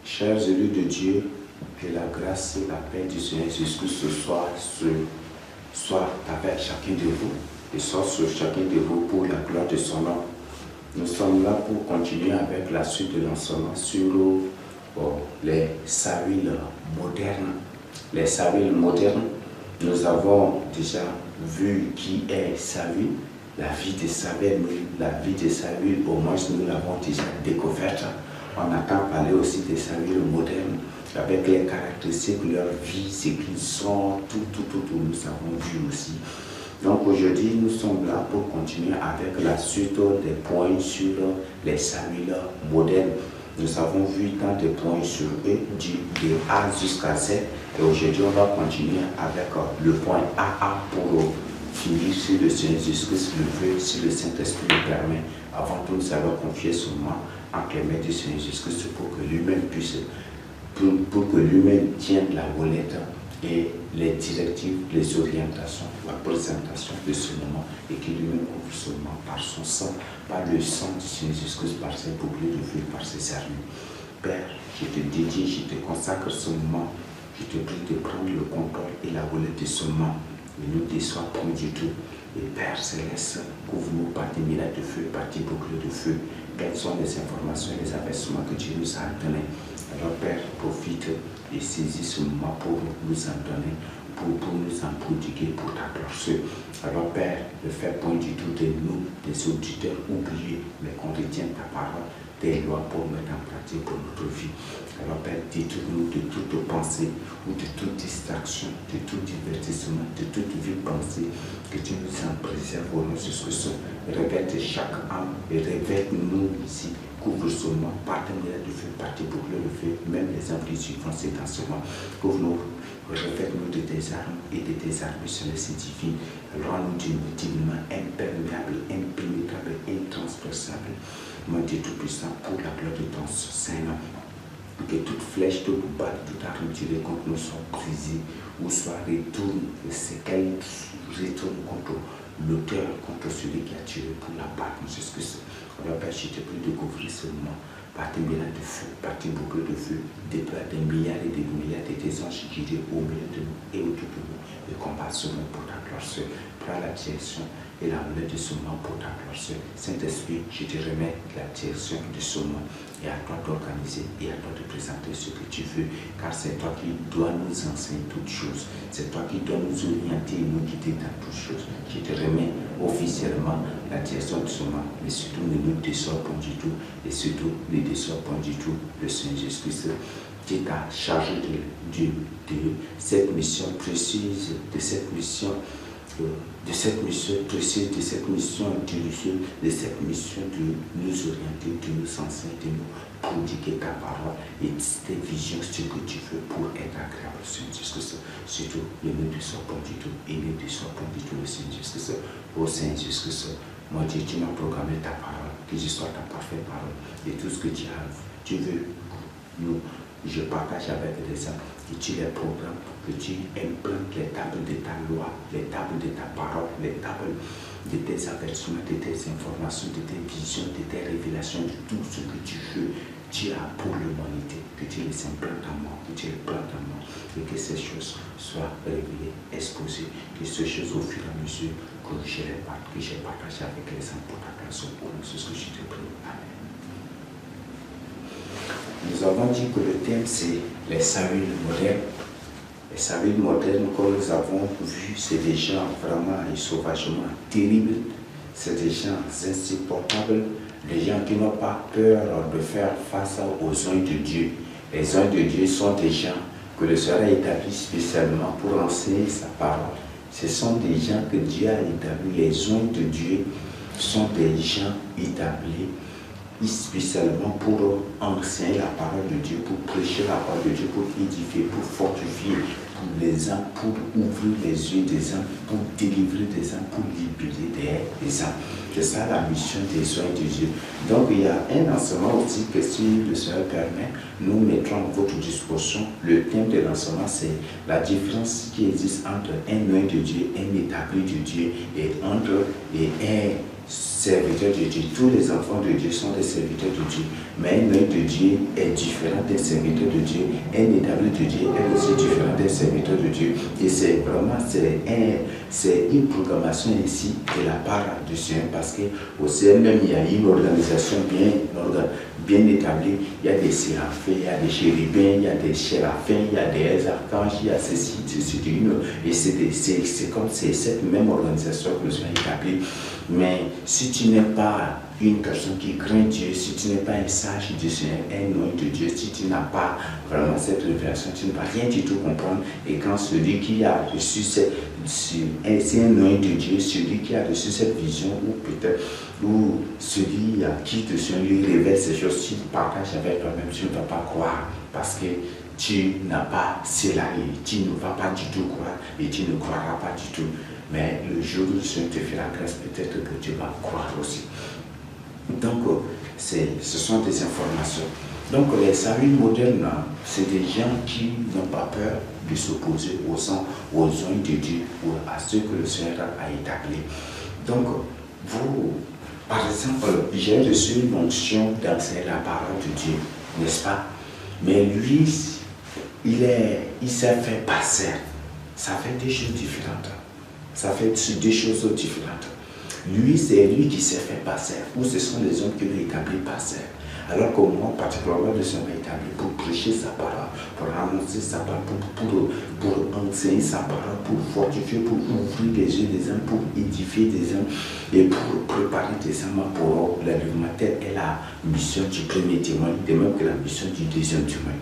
Chers élus de Dieu, que la grâce et la paix du Seigneur Jésus-Christ soit avec chacun de vous et soit sur chacun de vous pour la gloire de son nom. Nous sommes là pour continuer avec la suite de l'enseignement sur les savilles modernes. Les savilles modernes, nous avons déjà vu qui est Savile, la vie de Savile, la vie de Savile, au moins nous l'avons déjà découverte. On entend parler aussi des savilles modernes, avec les caractéristiques de leur vie, ce qu'ils sont, tout, nous avons vu aussi. Donc aujourd'hui, nous sommes là pour continuer avec la suite des points sur les savilles modernes. Nous avons vu tant de points sur eux, de A jusqu'à Z. Et aujourd'hui, on va continuer avec le point AA pour finir sur le Seigneur Jésus-Christ, le veut, si le Saint-Esprit le permet. Avant tout, nous allons confier seulement entre les mains du Seigneur Jésus-Christ pour que lui-même puisse, pour que lui-même tienne la volette et les directives, les orientations, la présentation de ce moment et qu'il lui-même couvre seulement par son sang, par le sang du Seigneur Jésus-Christ, par ses boucliers de feu, par ses armes. Père, je te dédie, je te consacre ce moment. Je te prie de prendre le contrôle et la volette de ce moment. Ne nous déçois point du tout. Et Père Céleste, couvre-nous par tes miracles de feu, par tes boucliers de feu. Quelles sont les informations et les avertissements que Dieu nous a donnés? Alors Père, profite et saisis ce moment pour nous en donner, pour nous en prodiguer pour ta gloire. Alors Père, ne fais point du tout de nous, des auditeurs oubliés, mais qu'on retienne ta parole, tes lois pour mettre en pratique pour notre vie. Alors Père, détourne-nous de toute pensée ou de toute distraction, de tout divertissement, de toute vie pensée, que tu nous en préserves au nom de Jésus. Révèle chaque âme et révèle-nous ici. Couvre seulement par tes miracles de feu, par tes boucliers de feu, même les âmes qui suivent ces dans ce moment. Couvre-nous, revêt-nous de tes armes et de tes armes célestes divines. Rends-nous divinement imperméable, impénétrable, intransperçable. Mon Dieu Tout-Puissant, pour la gloire de ton Saint-Nom. Que toute flèche, toute balle, toute arme tirée contre nous soit brisée ou soit retourne, c'est qu'elle retourne contre l'auteur, contre celui qui a tiré pour la balle, mon Jésus-Christ. Alors Père, je te prie de couvrir seulement par tes miracles de feu, par tes boucliers de feu, déploie des milliards et des milliards de tes anges qui guident au milieu de nous et autour de nous et combat seulement pour ta gloire. Prends la direction et la volée de ce moment pour ta gloire. Saint-Esprit, je te remets la direction de ce moment et à toi d'organiser et à toi de présenter ce que tu veux, car c'est toi qui dois nous enseigner toutes choses, c'est toi qui dois nous orienter et nous guider dans toutes choses. Je te remets officiellement la direction de ce moment, mais surtout ne nous déçois pas du tout, et surtout ne déçois pas du tout le Seigneur Jésus-Christ qui t'a chargé de cette mission précise, de cette mission précise, de cette mission dirigée, de cette mission de nous orienter, de nous enseigner, de nous prodiguer ta parole et tes visions, ce que tu veux pour être agréable au Seigneur Jésus-Christ. Surtout, ne nous déçois pas du tout et ne déçois pas du tout le Seigneur Jésus-Christ. Ô Seigneur Jésus-Christ, mon Dieu, tu m'as programmé ta parole, que je sois ta parfaite parole et tout ce que tu veux nous. Je partage avec les gens que tu les programmes, que tu implantes les tables de ta loi, les tables de ta parole, les tables de tes avertissements, de tes informations, de tes visions, de tes révélations, de tout ce que tu veux. Tu as pour l'humanité, que tu les implantes en moi, que tu les plantes en moi, et que ces choses soient révélées, exposées, que ces choses au fur et à mesure que j'ai partagé avec les gens pour ta grâce, c'est ce que je te prie. Amen. Nous avons dit que le thème c'est les savilles modernes. Les savilles modernes, comme nous avons vu, c'est des gens vraiment et sauvagement terribles. C'est des gens insupportables, des gens qui n'ont pas peur de faire face aux oins de Dieu. Les oins de Dieu sont des gens que le Seigneur a établis spécialement pour enseigner sa parole. Ce sont des gens que Dieu a établis. Les oins de Dieu sont des gens établis spécialement pour enseigner la parole de Dieu, pour prêcher la parole de Dieu, pour édifier, pour fortifier les âmes, pour ouvrir les yeux des âmes, pour délivrer des âmes, pour libérer des âmes. C'est ça la mission des soins de Dieu. Donc il y a un enseignement aussi que si le Seigneur permet, nous mettrons à votre disposition. Le thème de l'enseignement, c'est la différence qui existe entre un oint de Dieu, un établi de Dieu, et entre serviteurs de Dieu. Tous les enfants de Dieu sont des serviteurs de Dieu. Mais un œil de Dieu est différent des serviteurs de Dieu. Un établi de Dieu est aussi différent des serviteurs de Dieu. Et c'est vraiment, c'est une programmation ici de la part du Seigneur, parce qu'au CNM, il y a une organisation bien établie. Il y a des séraphins, il y a des chérubins, il y a des séraphins, il y a des archanges, il y a ceci, et c'est comme c'est cette même organisation que nous avons établie. Mais si tu n'es pas une personne qui craint Dieu, si tu n'es pas un sage du Seigneur, un homme de Dieu, si tu n'as pas vraiment cette révélation, tu ne vas rien du tout comprendre. Et quand celui qui a reçu c'est un homme de Dieu, celui qui a reçu cette vision, ou peut-être, ou celui à qui le Seigneur lui révèle ces choses, si tu partages avec toi-même, tu ne vas pas croire, parce que tu n'as pas cela et tu ne vas pas du tout croire et tu ne croiras pas du tout. Mais le jour où le Seigneur te fera grâce, peut-être que tu vas croire aussi. Donc, ce sont des informations. Donc, les saints modernes, c'est des gens qui n'ont pas peur de s'opposer aux hommes de Dieu ou à ceux que le Seigneur a établis. Donc, vous, par exemple, j'ai reçu une onction d'enseigner la parole de Dieu, n'est-ce pas? Mais lui, il s'est fait passer. Ça fait des choses différentes. Ça fait des choses différentes. Lui, c'est lui qui s'est fait passer, ou ce sont les hommes qui l'ont établi passer. Alors que moi, particulièrement, le Seigneur m'a établi pour prêcher sa parole, pour annoncer sa parole, pour enseigner sa parole, pour fortifier, pour ouvrir les yeux des hommes, pour édifier des hommes et pour préparer des hommes pour l'enlèvement. Telle est la mission du premier témoin, de même que la mission du deuxième témoin.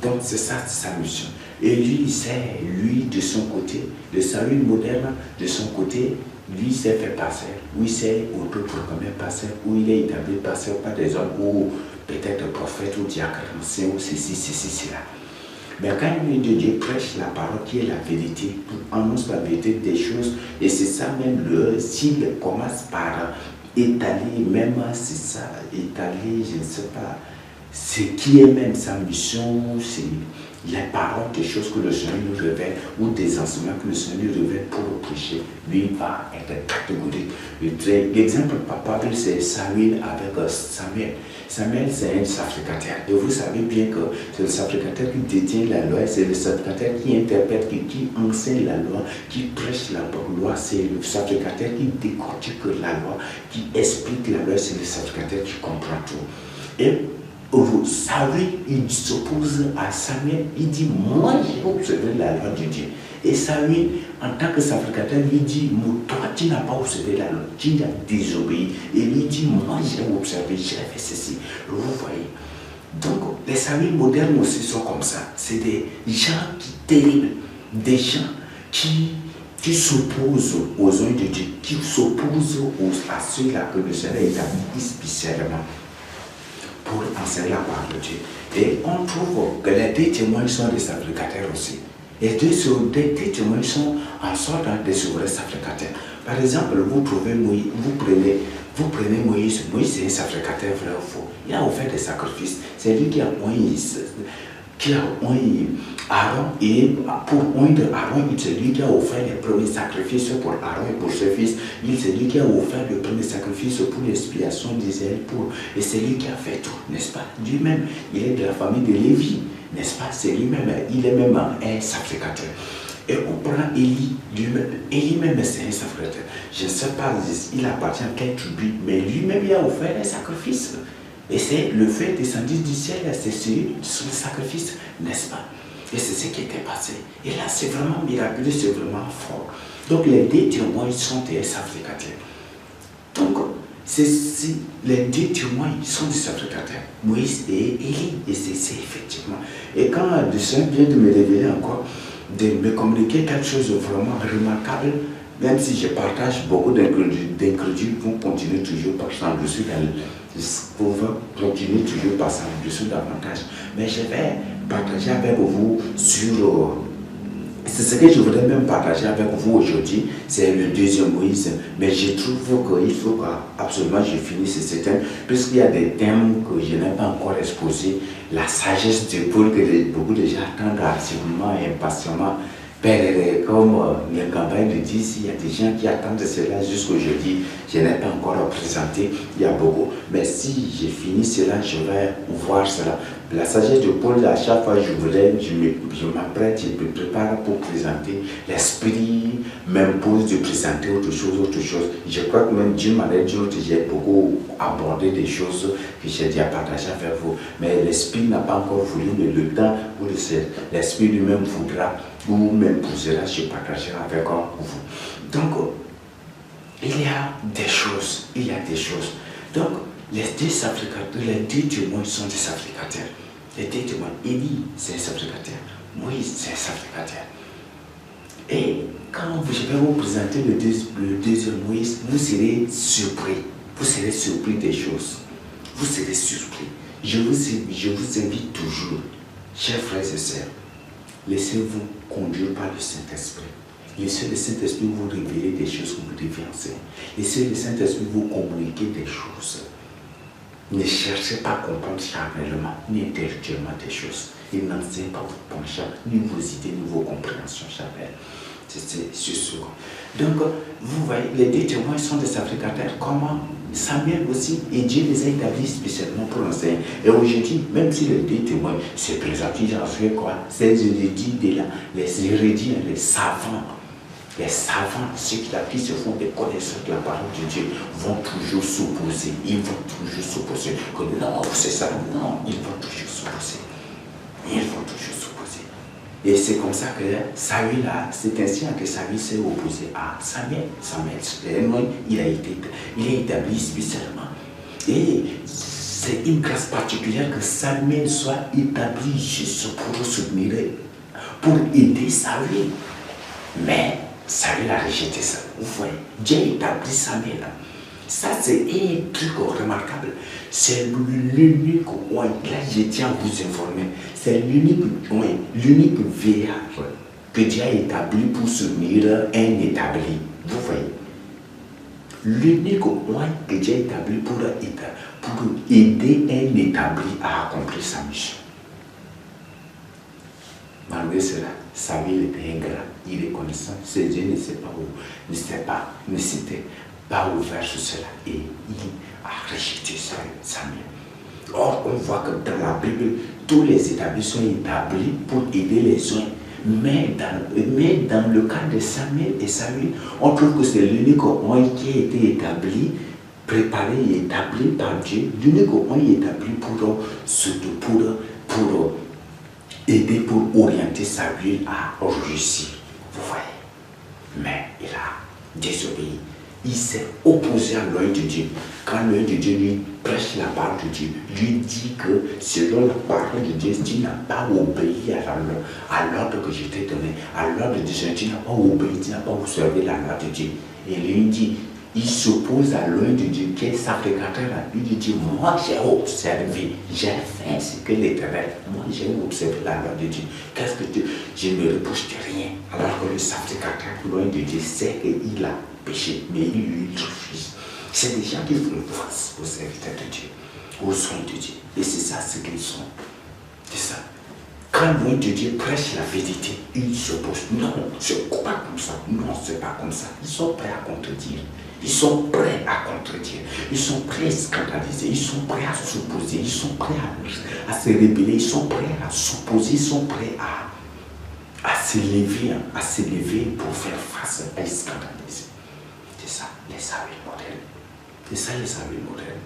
Donc c'est ça, c'est sa mission. Et lui, c'est lui de son côté, le salut moderne de son côté, lui s'est fait passer, lui s'est auto-proclamé passer, où il est établi passer par des hommes, ou peut-être prophète ou diacre, ou ceci, cela. Mais quand une de Dieu prêche la parole qui est la vérité, annonce la vérité des choses, et c'est ça même, s'il commence par étaler, même c'est ça, étaler, je ne sais pas, ce qui est même sa mission, c'est les paroles, des choses que le Seigneur nous révèle, ou des enseignements que le Seigneur nous révèle pour le prêcher, lui va être catégorique. L'exemple palpable, c'est Samuel avec Samuel. Samuel, c'est un sacrificateur. Et vous savez bien que c'est le sacrificateur qui détient la loi, c'est le sacrificateur qui interprète, qui enseigne la loi, qui prêche la loi, c'est le sacrificateur qui décortique la loi, qui explique la loi, c'est le sacrificateur qui comprend tout. Et Saül, il s'oppose à Samuel, il dit, moi j'ai observé la loi de Dieu. Et Saül, en tant que sacrificateur, lui dit, toi tu n'as pas observé la loi, tu as désobéi. Et lui dit, moi j'ai observé, j'ai fait ceci. Vous voyez. Donc les Saül modernes aussi sont comme ça. C'est des gens qui terribles, des gens qui s'opposent aux hommes de Dieu, qui s'opposent à ceux-là que le Seigneur a établi spécialement pour enseigner la parole de Dieu. Et on trouve que les deux témoins sont des sacrificateurs aussi. Et deux témoins sont en sorte des vrais sacrificateurs. Par exemple, vous prenez Moïse. Moïse, c'est un sacrificateur vrai ou faux. Il a offert des sacrifices. C'est lui qui a oint Aaron, et pour oindre Aaron, c'est lui qui a offert les premiers sacrifices pour Aaron et pour ses fils. C'est lui qui a offert le premier sacrifice pour l'expiation d'Israël, et c'est lui qui a fait tout, n'est-ce pas? Lui-même, il est de la famille de Lévi, n'est-ce pas? C'est lui-même, il est même un sacrificateur. Et on prend Élie, lui-même c'est un sacrificateur. Je ne sais pas, il appartient à quelle tribu, mais lui-même il a offert un sacrifice. Et c'est le fait descendu du ciel, c'est sur le sacrifice, n'est-ce pas? Et c'est ce qui était passé. Et là, c'est vraiment miraculeux, c'est vraiment fort. Donc, les deux témoins sont des sacrificateurs. Donc, les deux témoins sont des sacrificateurs, Moïse et Élie. Et c'est effectivement. Et quand le Seigneur vient de me révéler encore, de me communiquer quelque chose de vraiment remarquable, même si je partage beaucoup d'incrédules, vont continuer toujours par s'en-dessus pour continuer toujours par s'en-dessus davantage. Mais je vais partager avec vous sur... c'est ce que je voudrais même partager avec vous aujourd'hui, c'est le deuxième Moïse. Mais je trouve qu'il faut absolument je finisse ce thème, puisqu'il y a des thèmes que je n'ai pas encore exposés. La sagesse de Paul, que beaucoup de gens attendent activement et impatiemment Père, comme les campagnes le disent, il y a des gens qui attendent cela jusqu'au jeudi. Je n'ai pas encore présenté, il y a beaucoup. Mais si j'ai fini cela, je vais voir cela. La sagesse de Paul, à chaque fois je m'apprête, je me prépare pour présenter. L'esprit m'impose de présenter autre chose. Je crois que même d'une manière ou d'une autre, j'ai beaucoup abordé des choses que j'ai déjà partagées avec vous. Mais l'esprit n'a pas encore voulu, mais le temps où l'esprit lui-même voudra ou m'imposera, je partagerai avec vous. Donc, il y a des choses, Donc, les deux témoins sont des sacrificateurs. Les deux témoins, Élie, c'est un sacrificateur. Moïse, c'est un sacrificateur. Et quand je vais vous présenter le deuxième Moïse, vous serez surpris. Vous serez surpris des choses. Vous serez surpris. Je vous invite toujours, chers frères et sœurs, laissez-vous conduire par le Saint-Esprit. Laissez le Saint-Esprit vous révéler des choses que vous devez enseigner. Laissez le Saint-Esprit vous communiquer des choses. Ne cherchez pas à comprendre charnellement, ni intellectuellement des choses. Il n'enseigne pas vos penchants, ni vos idées, ni vos compréhensions charnelles. C'est ce. Donc, vous voyez, les deux témoins sont des sacrificateurs. Comment Samuel aussi, et Dieu les a établis spécialement pour enseigner. Et aujourd'hui, même si les deux témoins se présentent, ils en font quoi? C'est les érudits, les savants. Les savants, ceux qui se font des connaisseurs de la parole de Dieu, vont toujours s'opposer. Ils vont toujours s'opposer. Que non, c'est ça. Non, ils vont toujours s'opposer. Ils vont toujours s'opposer. Et c'est comme ça que Saül, c'est ainsi que Saül s'est opposé à Samuel. Samuel, il a été établi spécialement. Et c'est une grâce particulière que Samuel soit établi juste pour soutenir, pour aider Saül. Mais Saül a rejeté ça. Vous voyez, Dieu a établi Samuel. Ça, c'est un truc remarquable. C'est l'unique oint. Là, je tiens à vous informer. C'est l'unique oint, l'unique veillard que Dieu a établi pour soutenir un établi. Vous voyez, l'unique oint que Dieu a établi pour aider un établi à accomplir sa mission. Malgré cela, Samuel était ingrat, irreconnaissant. C'est Dieu ne s'était pas ouvert sur cela. Et il a rejeté Samuel. Or, on voit que dans la Bible, tous les établis sont établis pour aider les uns. Mais dans le cas de Samuel et Saül, on trouve que c'est l'unique oint qui a été établi, préparé et établi par Dieu. L'unique oint établi pour aider, pour orienter Saül à réussir. Vous voyez. Mais il a désobéi. Il s'est opposé à l'œil de Dieu. Quand l'œil de Dieu lui prêche la parole de Dieu, lui dit que selon la parole de Dieu, tu n'as pas obéi à l'ordre que je t'ai donné, à l'ordre de Dieu, tu n'as pas obéi, tu n'as pas observé la loi de Dieu. Et lui dit, il s'oppose à l'œil de Dieu qui est sacrificateur. Lui dit, moi j'ai observé, j'ai fait ce que l'Éternel, moi j'ai observé la loi de Dieu. Qu'est-ce que je ne reproche de rien. Alors que le sacrificateur, l'œil de Dieu, sait qu'il a péché, mais il lui refuse. C'est des gens qui font face aux serviteurs de Dieu, aux soins de Dieu. Et c'est ça ce qu'ils sont. C'est ça. Quand l'œil de Dieu prêche la vérité, ils s'opposent. Non, c'est pas comme ça. Non, c'est pas comme ça. Ils sont prêts à contredire. Ils sont prêts à contredire. Ils sont prêts à scandaliser. Ils sont prêts à s'opposer. Ils sont prêts à se rébeller. Ils sont prêts à s'opposer. Ils sont prêts à s'élever pour faire face à scandaliser. C'est ça, les Samuel modernes. C'est ça, les Samuel modernes.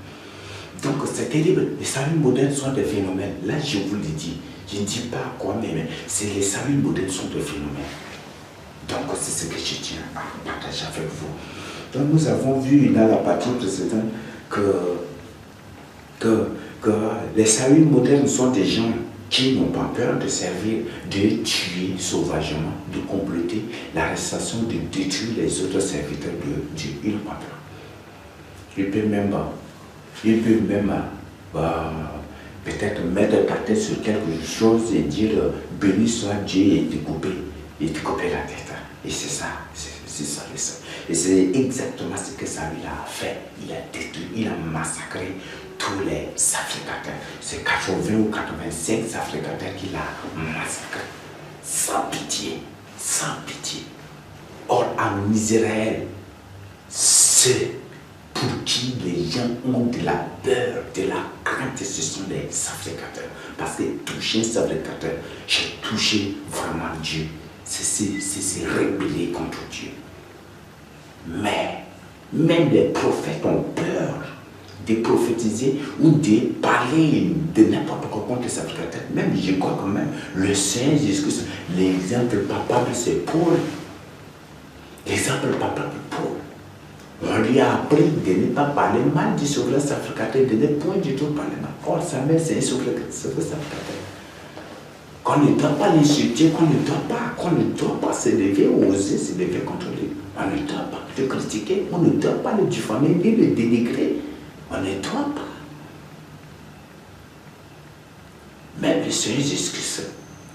Donc, c'est terrible. Les Samuel modernes sont des phénomènes. Là, je vous le dis. Je ne dis pas quoi, mais c'est les Samuel modernes sont des phénomènes. Donc, c'est ce que je tiens à partager avec vous. Donc, nous avons vu dans la partie précédente que les Samuel modernes sont des gens qui n'ont pas peur de servir, de tuer sauvagement, de compléter l'arrestation, de détruire les autres serviteurs de Dieu. Ils n'ont pas peur. Ils peuvent même peut-être mettre ta tête sur quelque chose et dire béni soit Dieu et te couper la tête. Et c'est ça, c'est ça. Et c'est exactement ce que Saül a fait. Il a détruit, il a massacré tous les sacrificateurs. C'est 80 ou 85 sacrificateurs qu'il a massacrés. Sans pitié. sans pitié. Or, en Israël, c'est pour qui les gens ont de la peur, de la crainte, ce sont les sacrificateurs. Parce que toucher un sacrificateur, j'ai touché vraiment Dieu. C'est se rebeller contre Dieu. Mais, même les prophètes ont peur de prophétiser ou de parler de n'importe quoi contre les sacrificateurs. Même, je crois quand même, le Seigneur Jésus-Christ, l'exemple papal, c'est Paul. L'exemple papal, Paul. On lui a appris de ne pas parler mal du souverain sacrificateur, de ne point du tout parler mal. Or, Samuel, c'est un souverain sacrificateur. Qu'on ne doit pas l'insulter, qu'on ne doit pas se lever, oser se lever contre lui. On ne doit pas le critiquer, on ne doit pas le diffamer, ni le dénigrer. On ne doit pas. Même le Seigneur Jésus-Christ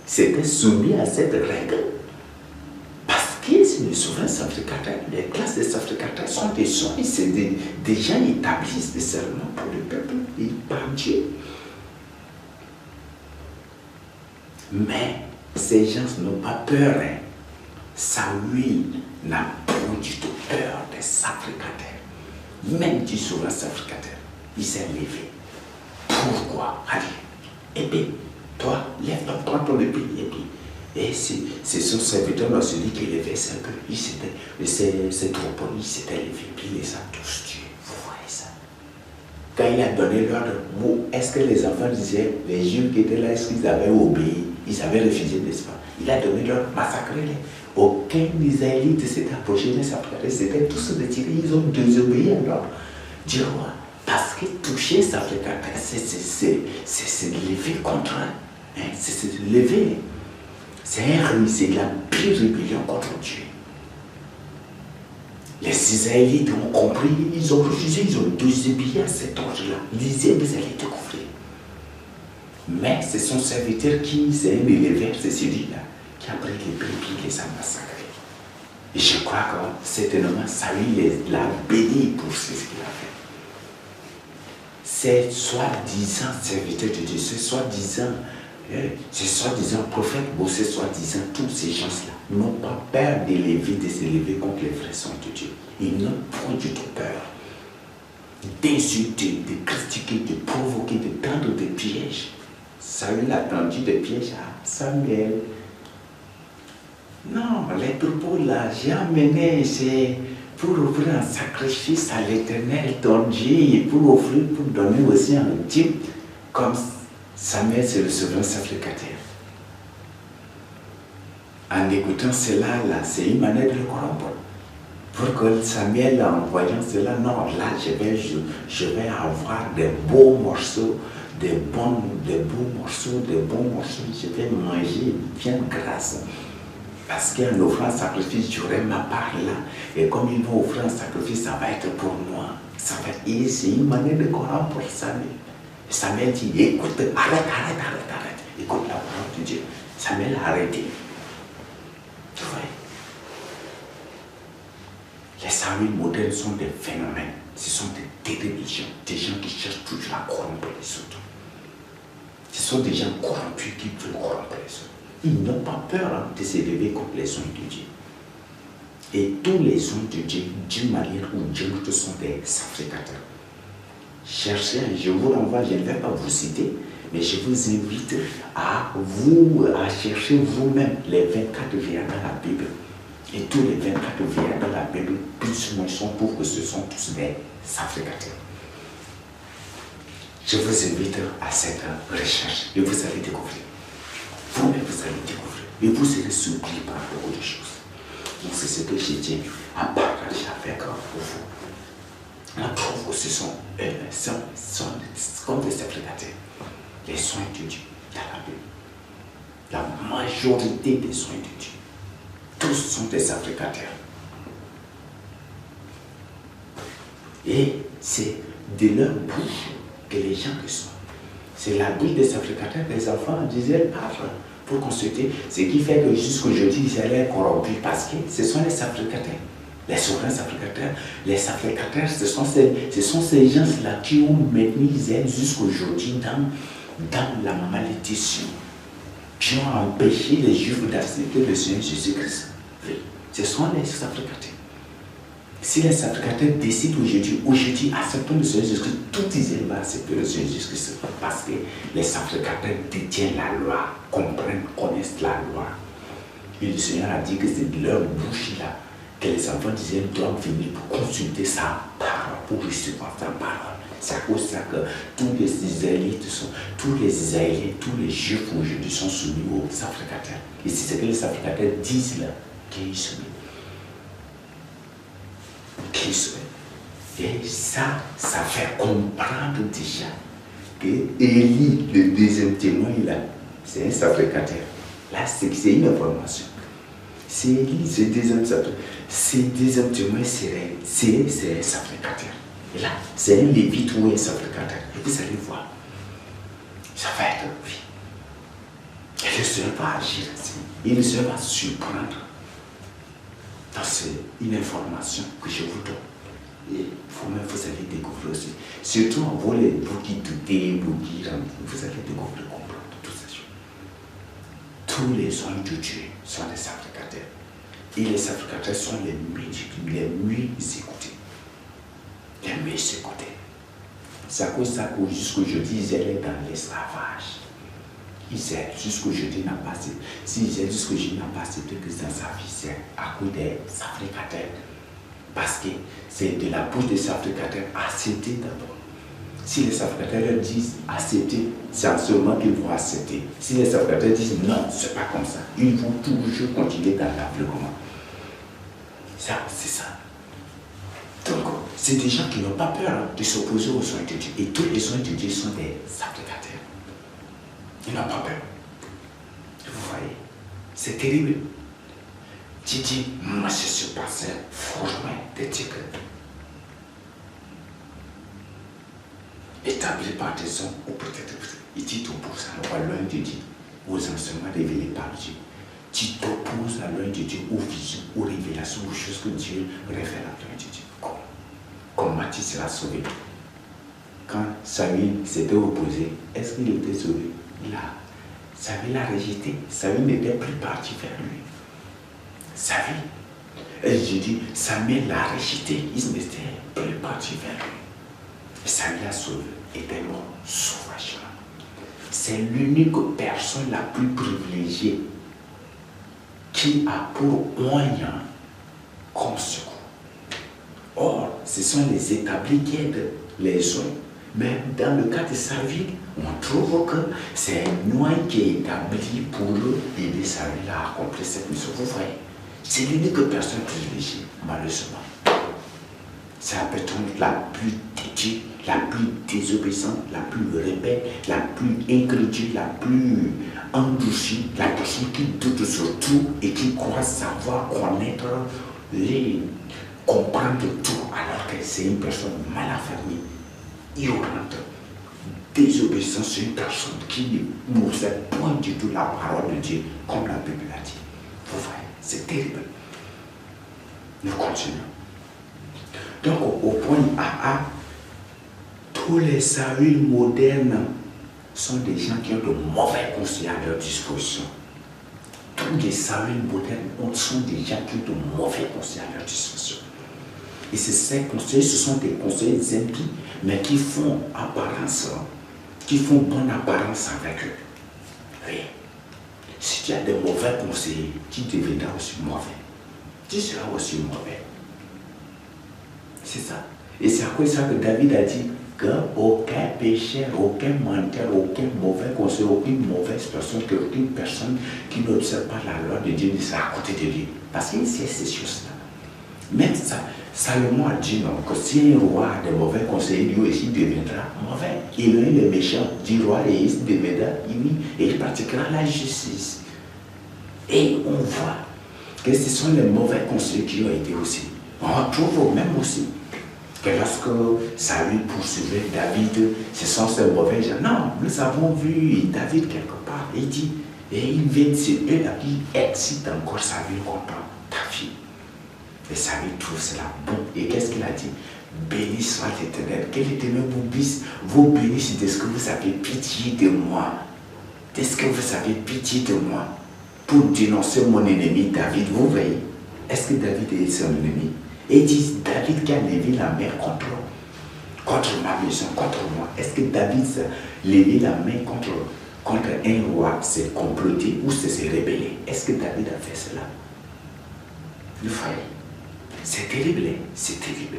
s'était soumis à cette règle. Parce que c'est le souverain sacrificateur. Les classes des sacrificateurs sont des gens, c'est des gens qui établissent des serments pour le peuple et par Dieu. Mais ces gens n'ont pas peur. Samuel n'a pas du tout peur des sacrificateurs. Même du souverain sacrificateur. Il s'est levé. Pourquoi? Allez. Et puis, toi, lève-toi, prends ton épée. Et c'est son serviteur, celui qui élevait un peu. C'est trop bon, il s'était levé. Puis il les a tous tués. Vous voyez ça? Quand il a donné l'ordre, est-ce que les enfants disaient, les Juifs qui étaient là, est-ce qu'ils avaient obéi? Ils avaient refusé, n'est-ce pas? Il a donné l'ordre, massacrez-les. Aucun Israélite s'est approché de sa prière. C'était tous retirés, ils ont désobéi alors. Dieu, parce que toucher sa fréquentation, c'est se lever contre eux. C'est se lever. C'est la pire rébellion contre Dieu. Les Israélites ont compris, ils ont refusé, ils ont désobéi à cet ordre-là. Lisez, vous allez découvrir. Mais c'est son serviteur qui s'est élevé, c'est celui-là, qui a pris les brebis et les a massacrés. Et je crois que certainement, Saül l'a béni pour ce qu'il a fait. C'est soi-disant serviteur de Dieu, c'est soi-disant prophète, ou c'est soi-disant tous ces gens-là n'ont pas peur de s'élever contre les vrais sons de Dieu. Ils n'ont point du tout peur d'insulter, de critiquer, de provoquer, de tendre des pièges. Saül a tendu des pièges à Samuel. Non, les troupeaux là, j'ai amené, c'est pour offrir un sacrifice à l'Éternel, ton Dieu, pour offrir, pour donner aussi un type, comme Samuel, c'est le souverain sacrificateur. En écoutant cela, là, c'est une manière de le corrompre. Pour que Samuel, en voyant cela, non, là, je vais avoir des beaux morceaux, des bons morceaux, je vais manger bien grasse. Parce qu'en offrant un sacrifice, j'aurai ma part là. Et comme ils vont offrir un sacrifice, ça va être pour moi. Et c'est une manière de corrompre Samuel. Samuel dit, écoute, arrête. Écoute la parole de Dieu. Samuel a arrêté. Tu vois? Les Samuel modernes sont des phénomènes. Ce sont des terribles gens. Des gens qui cherchent toujours à corrompre les autres. Ce sont des gens corrompus qui veulent corrompre les autres. Ils n'ont pas peur de s'élever contre les hommes de Dieu. Et tous les hommes de Dieu, d'une manière ou d'une autre, sont des sacrificateurs. Cherchez, je vous renvoie, je ne vais pas vous citer, mais je vous invite à chercher vous-même les 24 veillants dans la Bible. Et tous les 24 veillants dans la Bible, plus ou moins, sont pour que ce sont tous des sacrificateurs. Je vous invite à cette recherche et vous allez découvrir. Vous-même, vous allez découvrir. Et vous serez surpris par beaucoup de choses. Donc, c'est ce que j'ai dit à partager avec vous. On trouve que ce sont comme des sacrificateurs. Les soins de Dieu dans la Bible. La majorité des soins de Dieu. Tous sont des sacrificateurs. Et c'est de leur bouche que les gens reçoivent. C'est la bouche des sacrificateurs. Les enfants disaient parlent pour consulter. Ce qui fait que jusqu'aujourd'hui, Israël est corrompu parce que ce sont les sacrificateurs. Les souverains sacrificateurs, les sacrificateurs, ce sont ces gens-là qui ont maintenu Israël jusqu'aujourd'hui dans la malédiction. qui ont empêché les Juifs d'accepter le Seigneur Jésus-Christ. Oui, ce sont les sacrificateurs. Si les sacrificateurs décident aujourd'hui, acceptons le Seigneur Jésus-Christ, tout Israël va accepter le Seigneur Jésus-Christ. Parce que les sacrificateurs détiennent la loi, comprennent, connaissent la loi. Et le Seigneur a dit que c'est de leur bouche-là que les enfants d'Israël doivent venir pour consulter sa parole, pour recevoir sa parole. C'est à cause de ça que tous les Israélites tous les Juifs aujourd'hui sont soumis aux sacrificateurs. Et c'est ce que les sacrificateurs disent là, qu'ils sont. Et ça fait comprendre déjà que Élie, le deuxième témoin, c'est un sacrificateur. Là, c'est une information. C'est Élie, c'est le deuxième sacrificateur. C'est le deuxième témoin, c'est un sacrificateur. Et là, c'est un lévite ou un sacrificateur. Et vous allez voir. Ça va être oui. Et le Seigneur va agir ainsi. Et le Seigneur va surprendre. C'est une information que je vous donne. Et vous-même, vous allez découvrir aussi. Surtout vous qui doutez, vous allez découvrir, comprendre toutes ces choses. Tous les hommes de Dieu sont des sacrificateurs. Et les sacrificateurs sont les mieux écoutés. Les mieux écoutés. C'est à cause de ça que jusqu'aujourd'hui, ils étaient dans l'esclavage. Israël, jusqu'aujourd'hui, n'a pas accepté. Si Israël, jusqu'aujourd'hui, n'a pas accepté que dans sa vie, c'est à cause des sacrificateurs. Parce que c'est de la bouche des sacrificateurs, accepter d'abord. Si les sacrificateurs leur disent accepter, c'est en ce moment qu'ils vont accepter. Si les sacrificateurs disent non, c'est pas comme ça, ils vont toujours continuer dans l'aveuglement. Ça, c'est ça. Donc, c'est des gens qui n'ont pas peur de s'opposer aux soins de Dieu. Et tous les soins de Dieu sont des sacrificateurs. Il n'a pas peur. Vous voyez, c'est terrible. Tu dis, moi je suis passé formé d'éthique. Établi par des hommes ou peut-être, il dit t'opposes à l'un de Dieu, aux enseignements révélés par Dieu. Tu t'opposes à l'un de Dieu, aux visions, aux révélations, aux choses que Dieu révèle à l'un de Dieu. Comme Matthieu l'a sauvé. Quand Samuel s'était opposé, est-ce qu'il était sauvé? Samuel l'a rejeté. Samuel n'était plus parti vers lui. Samuel, je dis, Samuel l'a rejeté. Il n'était plus parti vers lui. Samuel l'a sauvé. Était mort sauvagement. C'est l'unique personne la plus privilégiée qui a pour moyen comme secours. Or, ce sont les établis qui aident les autres. Mais dans le cas de Samuel, on trouve que c'est un moyen qui est établi pour aider Samuel à accomplir cette mission. Vous voyez, c'est l'unique personne privilégiée, malheureusement. C'est la personne la plus têtue, la plus désobéissante, la plus rebelle, la plus incrédule, la plus endurcie, la personne qui doute sur tout et qui croit savoir connaître comprendre tout, alors que c'est une personne mal informée, ignorante, désobéissante, c'est une personne qui ne possède point du tout la parole de Dieu, comme la Bible l'a dit. Vous voyez, c'est terrible. Nous continuons. Donc, au point AA, tous les Saül modernes sont des gens qui ont de mauvais conseils à leur disposition. Tous les Saül modernes sont des gens qui ont de mauvais conseils à leur disposition. Et ces conseils, ce sont des conseils impies, mais qui font apparence, qui font bonne apparence avec eux. Oui. Si tu as des mauvais conseillers, tu deviendras aussi mauvais. Tu seras aussi mauvais. C'est ça. Et c'est à cause de ça que David a dit qu'aucun pécheur, aucun menteur, aucun mauvais conseiller, aucune mauvaise personne, aucune personne qui n'observe pas la loi de Dieu ne sera à côté de lui. Parce qu'il sait ces choses-là. Même ça, Salomon a dit non, que si un roi a des mauvais conseillers, lui aussi deviendra mauvais. Il est le méchant du roi et il deviendra oui, et il pratiquera la justice. Et on voit que ce sont les mauvais conseillers qui ont été aussi. On trouve même aussi que lorsque Saül poursuivait David, ce sont ces mauvais gens. Non, nous avons vu David quelque part, il dit, et il vient sur eux là qui excite encore Saül contre ta fille. Et Saül trouve cela bon. Et qu'est-ce qu'il a dit? Béni soit l'Éternel. Que l'Éternel vous bénisse de ce que vous avez pitié de moi. est-ce que vous avez pitié de moi pour dénoncer mon ennemi David? Vous voyez, est-ce que David est son ennemi? Et dit David qui a levé la main contre ma maison, contre moi. Est-ce que David a levé la main contre un roi, s'est comploté ou s'est rebellé? Est-ce que David a fait cela? Vous voyez, c'est terrible, c'est terrible.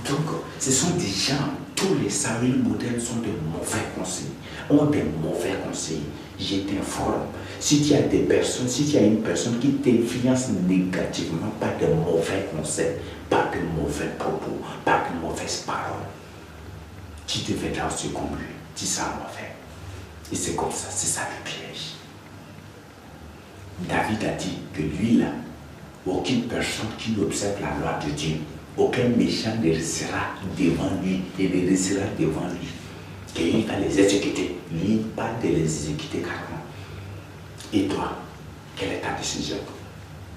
Donc, ce sont des gens, tous les Samuel modernes sont de mauvais conseils, ont des mauvais conseils. Je t'informe, si tu as des personnes, si tu as une personne qui t'influence négativement par de mauvais conseils, par de mauvais propos, par de mauvaises paroles, tu deviendras aussi comme lui, tu seras mauvais. Et c'est comme ça, c'est ça le piège. David a dit que lui là, aucune personne qui n'observe la loi de Dieu, aucun méchant ne restera devant lui et ne restera devant lui. Qu'il va les exécuter. Lui, pas de les exécuter carrément. Et toi, quelle est ta décision?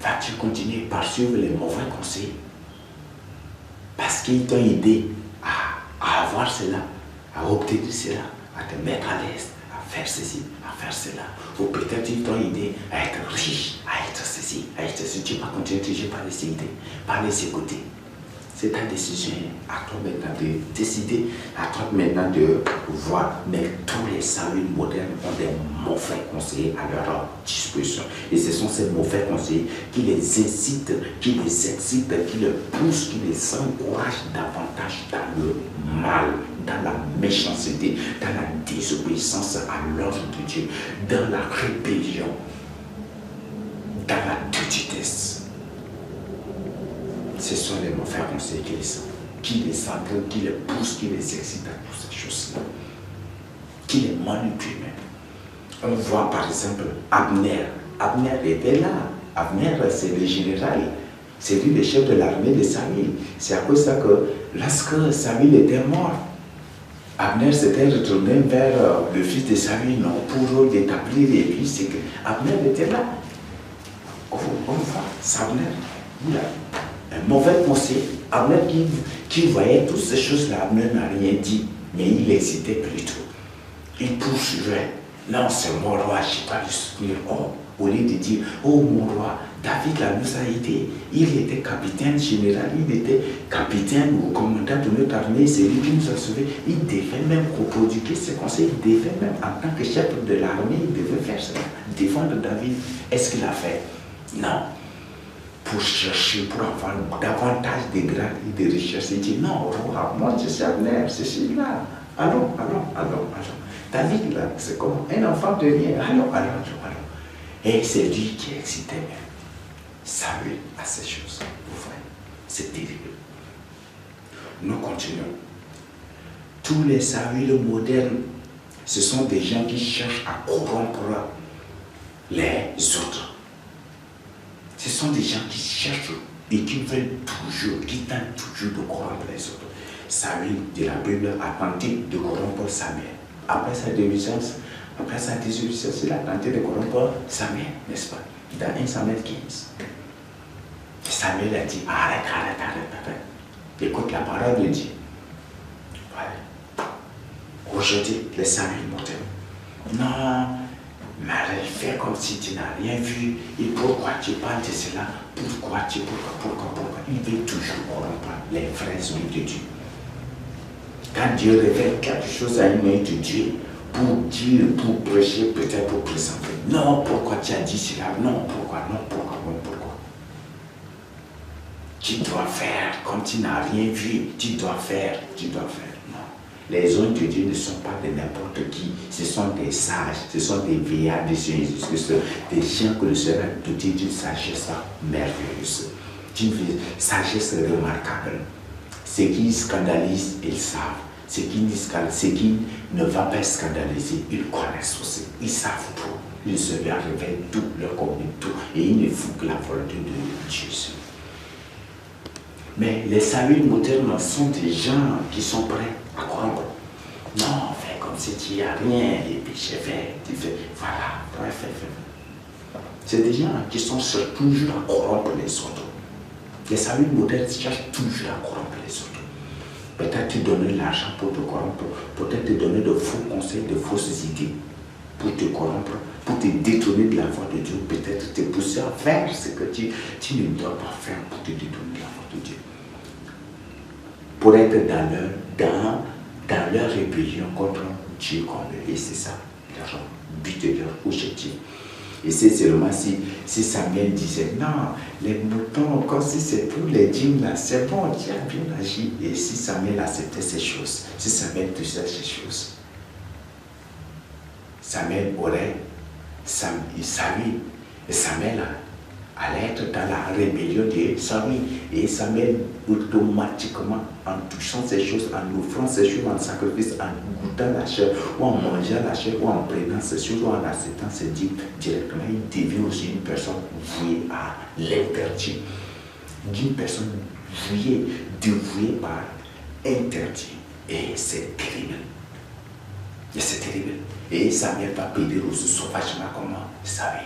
Vas-tu continuer par suivre les mauvais conseils? Parce qu'ils t'ont aidé à avoir cela, à obtenir cela, à te mettre à l'aise, à faire ceci, à faire cela. Ou peut-être ils t'ont aidé à être riche, à être ceci, à être ceci. Tu vas continuer toujours par les aider, par les écouter. C'est ta décision. À toi maintenant de décider, à toi maintenant de voir. Mais tous les Samuel modernes ont des mauvais conseillers à leur disposition. Et ce sont ces mauvais conseillers qui les incitent, qui les excitent, qui les poussent, qui les encouragent davantage dans le mal, dans la méchanceté, dans la désobéissance à l'ordre de Dieu, dans la rébellion, dans la petitesse. Ce sont les mauvais conseils qui les entraînent, qui les poussent, qui les excitent à toutes ces choses-là, qui les manipulent même. On voit par exemple Abner. Abner était là. Abner, c'est le général. C'est lui le chef de l'armée de Samuel. C'est à cause de ça que lorsque Samuel était mort, Abner s'était retourné vers le fils de Samuel pour l'établir. Et puis c'est que Abner était là. On voit Abner. Un mauvais conseil. Abner qui voyait toutes ces choses-là, Abner n'a rien dit, mais il hésitait plutôt. Il poursuivait. Non, c'est mon roi, je n'ai pas le souvenir. Oh, au lieu de dire, oh mon roi, David là nous a aidés. Il était capitaine général, il était capitaine ou commandant de notre armée, c'est lui qui nous a sauvés. Il devait même reproduire ses conseils, il devait même, en tant que chef de l'armée, il devait faire cela, défendre David. Est-ce qu'il a fait? Non. Pour chercher, pour avoir davantage de grades et de richesses. Il dit non, roi, moi je suis Abner, je suis là. Allons. David là, c'est comme un enfant de rien. Allons. Et c'est lui qui excitait même Samuel à ces choses. Vous voyez, c'est terrible. Nous continuons. Tous les Samuel modernes, ce sont des gens qui cherchent à corrompre les autres. Ce sont des gens qui cherchent et qui veulent toujours, qui tentent toujours de corrompre les autres. Samuel de la Bible a tenté de corrompre Samuel. Après sa désobéissance, il a tenté de corrompre Samuel, n'est-ce pas? Dans 1 Samuel 15. Samuel a dit, arrête. Écoute la parole de Dieu. Voilà. Aujourd'hui, les Samuel modernes. Non. Mais fais comme si tu n'as rien vu. Et pourquoi tu parles de cela? Pourquoi? Il veut toujours corrompre les vrais hommes de Dieu. Quand Dieu révèle quelque chose à une main de Dieu, pour dire, pour prêcher, peut-être pour présenter. Non, pourquoi tu as dit cela? Non, pourquoi? Tu dois faire comme tu n'as rien vu. Tu dois faire. Non. Les hommes de Dieu ne sont pas de n'importe qui. Ce sont des sages, ce sont des vieillards de Jésus, des gens que le Seigneur a doté d'une sagesse merveilleuse, d'une sagesse remarquable. Ce qui scandalise, ils savent. Ce qui ne va pas scandaliser, ils connaissent aussi. Ils savent tout. Le Seigneur révèle tout, leur communique tout. Et ils ne font que la volonté de Jésus. Mais les Samuel modernes sont des gens qui sont prêts à corrompre. Non, fais comme si tu n'as rien, et puis tu fais, voilà, bref. C'est des gens qui sont toujours à corrompre les autres. Les Samuel modernes cherchent toujours à corrompre les autres. Peut-être te donner l'argent pour te corrompre, peut-être te donner de faux conseils, de fausses idées. pour te corrompre, pour te détourner de la voie de Dieu, peut-être te pousser à faire ce que tu ne dois pas faire pour te détourner de la voie de Dieu. Pour être dans leur rébellion contre Dieu comme eux. Et c'est ça leur but et leur objectif. Et c'est seulement si Samuel disait non, les moutons, comme si c'est pour les dîmes là, c'est bon, Dieu a bien agi. Et si Samuel acceptait ces choses, si Samuel touchait ces choses, Samuel aurait Samuel, et Samuel allait être dans la rébellion de Samuel. Et Samuel, automatiquement, en touchant ces choses, en offrant ces choses en sacrifice, en goûtant la chair, ou en mangeant la chair, ou en prenant ces choses, ou en acceptant ces dîmes, directement, il devient aussi une personne vouée à l'interdit. Une personne vouée, dévouée par interdit. Et c'est terrible. Et c'est terrible. Et Samuel va pédir aussi sauvagement comment Samuel.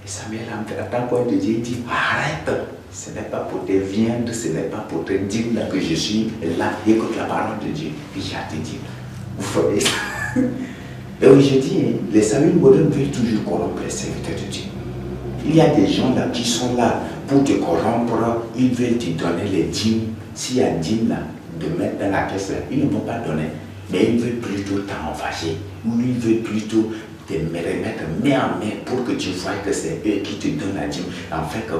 Et Samuel, en tant qu'homme de Dieu, il dit arrête, ce n'est pas pour tes viandes, ce n'est pas pour tes dîmes que je suis là. Écoute la parole de Dieu. Et j'ai te dit, vous voyez ça. Et oui, je dis, les Samuel modernes veulent toujours corrompre les serviteurs de Dieu. Il y a des gens là qui sont là pour te corrompre, ils veulent te donner les dîmes. S'il y a dîmes là, de mettre dans la caisse là, ils ne vont pas donner. Mais ils veulent plutôt t'envager, ou ils veulent plutôt te remettre main en main pour que tu vois que c'est eux qui te donnent la dîme. En fait, que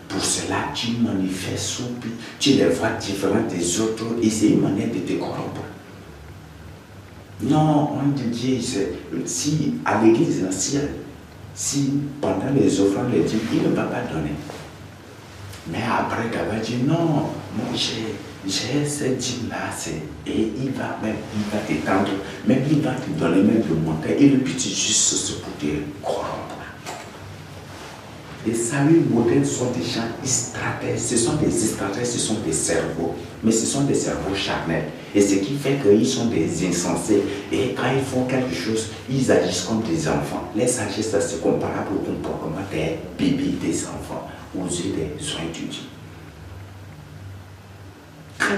pour cela, tu manifestes, tu les vois différents des autres, et c'est une manière de te corrompre. Non, on te dit, si à l'église, si pendant les offrandes, les dîmes, il ne va pas donner. Mais après, tu vas dire, non, moi j'ai cette dîme-là, et il va t'étendre, même il va te donner même le montant, et le but c'est juste ce pour te corrompre. Les saluts modernes sont des gens stratèges, ce sont des stratèges, ce sont des cerveaux, mais ce sont des cerveaux charnels. Et ce qui fait qu'ils sont des insensés, et quand ils font quelque chose, ils agissent comme des enfants. Les sagesses, c'est comparable au comportement des bébés, des enfants, aux yeux des soins de Dieu. Quand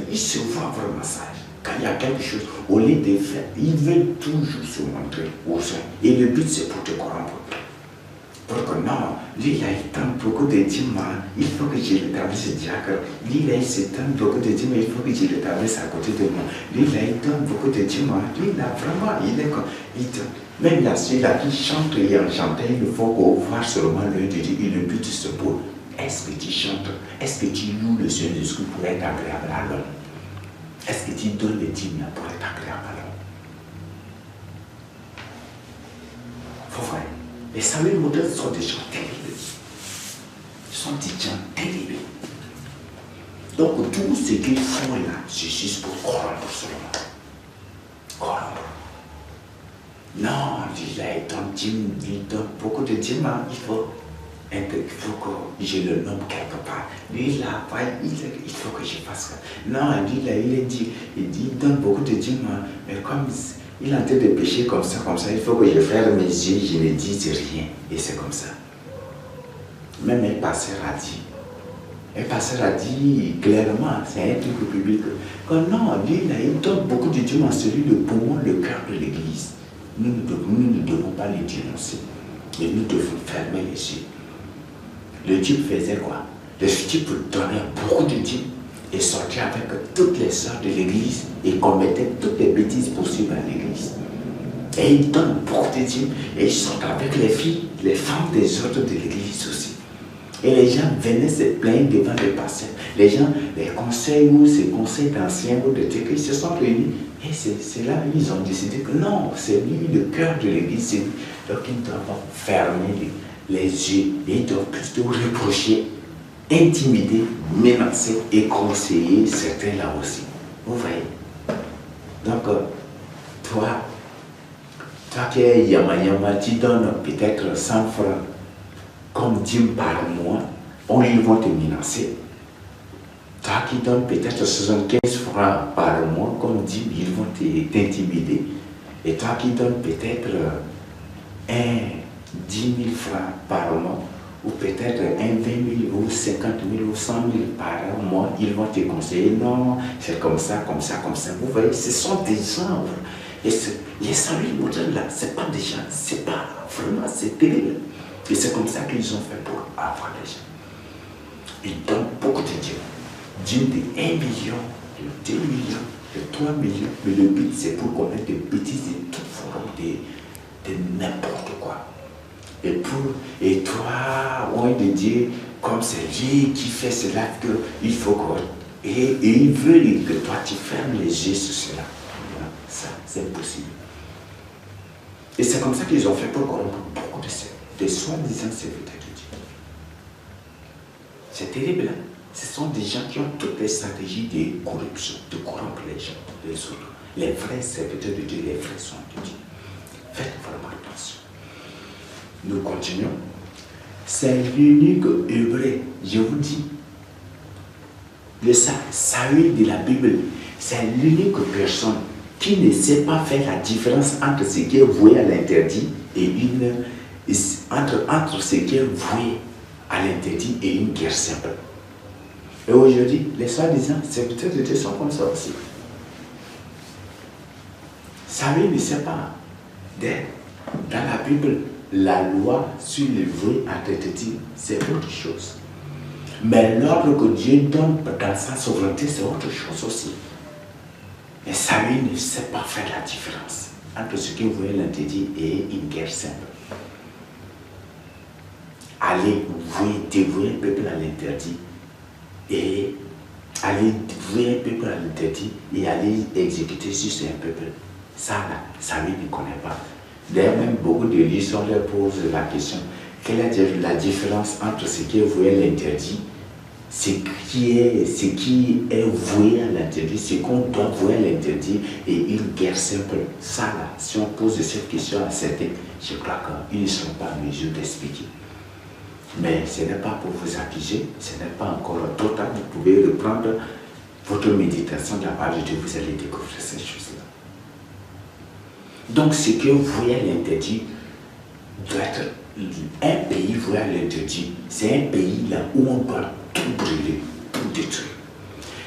ils se voient vraiment sages, quand il y a quelque chose, au lieu de faire, ils veulent toujours se montrer aux soins. Et le but, c'est pour te corrompre. Pour que non, lui, il a tant beaucoup de dîmes, il faut que je l'établisse diacre. Lui, il a tant beaucoup de dîmes, il faut que je l'établisse à côté de moi. Lui, il a tant beaucoup de dîmes, lui, il a vraiment, il est comme. Même là, celui-là qui chante et en chantait, il faut qu'on voit seulement l'œil de Dieu. Et le but, c'est pour. Est-ce que tu chantes? Est-ce que tu loues le Seigneur Jésus pour être agréable à l'homme? Est-ce que tu donnes les dîmes pour être agréable à l'homme? Faut voir. Les saluts modernes sont des gens terribles. Ils sont des gens terribles. Donc tout ce qu'ils font là, c'est juste pour corrompre seulement. Corrompre. Non, il donne beaucoup de dîmes, il faut que je le nomme quelque part. Lui, là, il faut que je fasse ça. Non, lui, là, il donne beaucoup de dîmes, mais comme il est en train de pécher comme ça, il faut que je ferme mes yeux, je ne dise rien. Et c'est comme ça. Même un pasteur a dit. Un pasteur a dit clairement, c'est un truc public, que non, lui, là, il donne beaucoup de dîmes à celui le poumon, le cœur de l'église. Nous ne devons pas les dénoncer, mais nous devons fermer les yeux. Le type faisait quoi? Le type donnait beaucoup de dîmes et sortait avec toutes les sœurs de l'église et commettait toutes les bêtises possibles à l'église. Et il donne beaucoup de dîmes et il sort avec les filles, les femmes des autres de l'église aussi. Et les gens venaient se plaindre devant les pasteurs. Les gens, les conseils ou ces conseils d'anciens ou de trucs, ils se sont réunis. Et c'est là qu'ils ont décidé que non, c'est lui le cœur de l'église. Donc ils doivent fermer les yeux et ils doivent plutôt reprocher, intimider, menacer et conseiller certains là aussi. Vous voyez? Donc, toi qui es Yama, tu donnes peut-être 100 francs comme dîme par mois, ils vont te menacer. Toi qui donnes peut-être 75 francs par mois comme dîme, ils vont t'intimider. Et toi qui donnes peut-être 10 000 francs par mois, ou peut-être 20 000 ou 50 000 ou 100 000 par mois, ils vont te conseiller. Non, c'est comme ça, comme ça, comme ça. Vous voyez, ce sont des œuvres. Et les saluts modernes là, c'est pas des gens, c'est pas vraiment, c'est terrible. Et c'est comme ça qu'ils ont fait pour avoir les gens. Ils donnent beaucoup de Dieu. Dieu de 1 million, de 2 millions, de 3 millions. Mais le but, c'est pour commettre des bêtises de toute forme, de n'importe quoi. Et toi, ouais, de Dieu, comme c'est lui qui fait cela, il faut que. Et il veut que toi, tu fermes les yeux sur cela. Ça, c'est impossible. Et c'est comme ça qu'ils ont fait pour corrompre beaucoup de soi-disant serviteurs de Dieu. C'est terrible, hein? Ce sont des gens qui ont toutes les stratégies de corruption, de corrompre les gens, les autres. Les vrais serviteurs de Dieu, les vrais sont de Dieu. Faites vraiment attention. Nous continuons. C'est l'unique œuvre, je vous dis, le Saül de la Bible, c'est l'unique personne qui ne sait pas faire la différence entre ce qui est voué à l'interdit et entre ce qui est voué à l'interdit et une guerre simple. Et aujourd'hui, les soi-disant serviteurs de Dieu sont comme ça aussi. Saül ne sait pas. Dans la Bible, la loi sur le voué à l'interdit, c'est autre chose. Mais l'ordre que Dieu donne dans sa souveraineté, c'est autre chose aussi. Mais Saül ne sait pas faire la différence entre ce que vous l'interdit et une guerre simple. Aller dévouer un peuple à l'interdit et aller dévouer un peuple à l'interdit et aller exécuter sur un peuple. Ça, là, Saül ne connaît pas. D'ailleurs, même beaucoup de lieux leur posent la question, quelle est la différence entre ce qui est voué à l'interdit, ce qui est voué à l'interdit, ce qu'on doit vouer à l'interdit et une guerre simple. Ça là, si on pose cette question à certains, je crois qu'ils ne seront pas en mesure d'expliquer. Mais ce n'est pas pour vous accuser, ce n'est pas encore total. Vous pouvez reprendre votre méditation de la page de Dieu, vous allez découvrir ces choses-là. Donc ce que voué à l'interdit doit être un pays voué à l'interdit. C'est un pays là où on doit tout brûler, tout détruire.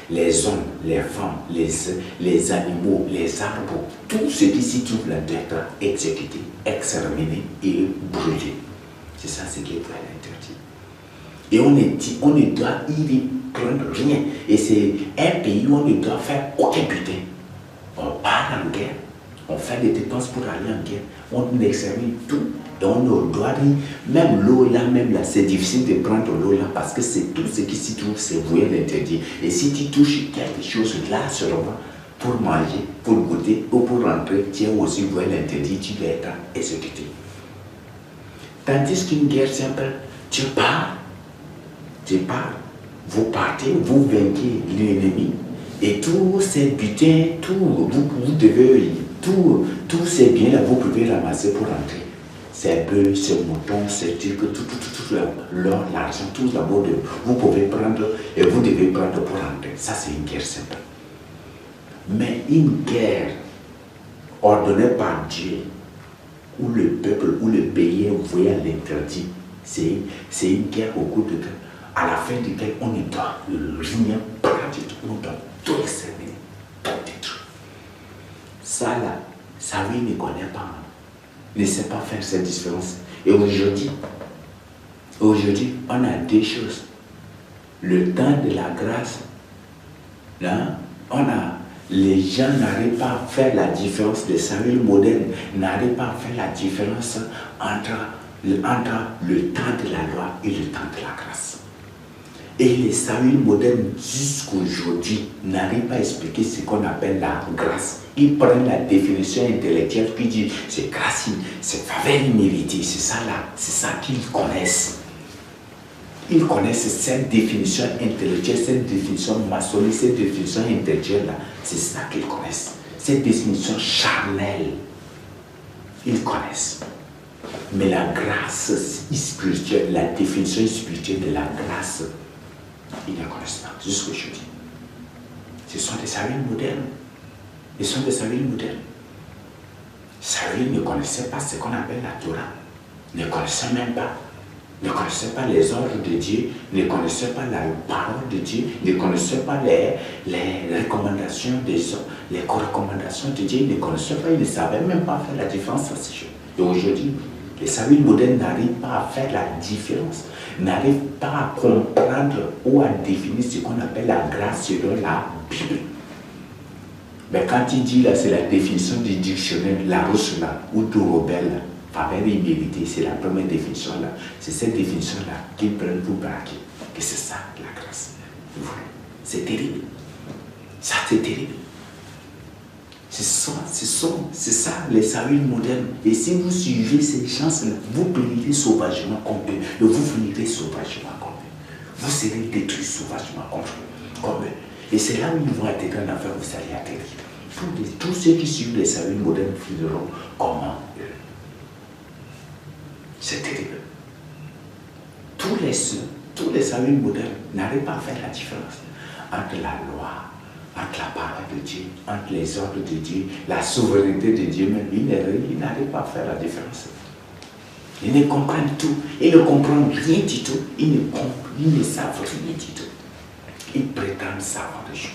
Les hommes, les femmes, les animaux, les arbres, tout ce qui s'y trouve là doit être exécuté, exterminé et brûlé. C'est ça ce qui est voué à l'interdit. Et on ne doit y prendre rien. Et c'est un pays où on ne doit faire aucun butin. On part en guerre, on fait des dépenses pour aller en guerre, on extermine tout. Et on ne doit rien. Même l'eau là, c'est difficile de prendre l'eau là parce que c'est tout ce qui s'y trouve, c'est voué à l'interdit. Et si tu touches quelque chose là seulement pour manger, pour goûter ou pour rentrer, tu es aussi voué à l'interdit, tu dois être exécuté. Tandis qu'une guerre simple, tu pars, vous partez, vous vainquez l'ennemi et tous ces butins, vous devez, tous ces biens là, vous pouvez ramasser pour rentrer. Ces bœufs, ces moutons, ces tigres, tout l'or, l'argent, tout d'abord, vous pouvez prendre et vous devez prendre pour rentrer. Ça, c'est une guerre simple. Mais une guerre ordonnée par Dieu, où le peuple, où le pays est voué à l'interdit, c'est une guerre au cours de temps, à la fin duquel on ne doit rien prendre du tout, on doit tout exterminer, tout détruire. Ça là, Saül ne connaît pas, ne sait pas faire cette différence. Et aujourd'hui, on a deux choses. Le temps de la grâce, là, les gens n'arrivent pas à faire la différence, les Saül modernes n'arrivent pas à faire la différence entre le temps de la loi et le temps de la grâce. Et les Saül modernes jusqu'aujourd'hui n'arrivent pas à expliquer ce qu'on appelle la grâce. Ils prennent la définition intellectuelle qui dit c'est grâce, c'est faveur imméritée, c'est ça là, c'est ça qu'ils connaissent. Ils connaissent cette définition intellectuelle, cette définition maçonnique, cette définition intellectuelle là, c'est ça qu'ils connaissent. Cette définition charnelle, ils connaissent. Mais la grâce spirituelle, la définition spirituelle de la grâce, ils ne connaissent pas jusqu'aujourd'hui. Ce sont des Saül modernes. Ils sont des Saül modernes. Saül ne connaissait pas ce qu'on appelle la Torah. Ne connaissait même pas. ne connaissaient pas les ordres de Dieu, ne connaissaient pas la parole de Dieu, ne connaissaient pas les recommandations des hommes, les recommandations de Dieu, ils ne connaissaient pas, ils ne savaient même pas faire la différence entre ces choses. Et aujourd'hui, les saviles modernes n'arrivent pas à faire la différence, n'arrivent pas à comprendre ou à définir ce qu'on appelle la grâce selon la Bible. Mais quand il dit là, c'est la définition du dictionnaire, la rousse là, ou de rebelle, faveur immérité, c'est la première définition là. C'est cette définition là qu'ils prennent pour braquer. Que c'est ça la grâce. C'est terrible. Ça c'est terrible. C'est ça les saluts modernes. Et si vous suivez ces chances-là, vous périrez sauvagement comme eux. Et vous finirez sauvagement comme eux. Vous serez détruits sauvagement comme eux. Et c'est là où ils vont intégrer en affaire, vous allez atterrir. Tous ceux qui suivent les saluts modernes finiront comment eux. C'est terrible. Tous les saluts modernes n'arrivent pas à faire la différence entre la loi, entre la parole de Dieu, entre les ordres de Dieu, la souveraineté de Dieu même. Ils n'arrivent pas à faire la différence. Ils ne comprennent tout. Ils ne comprennent rien du tout. Ils ne savent rien du tout. Ils prétendent savoir des choses.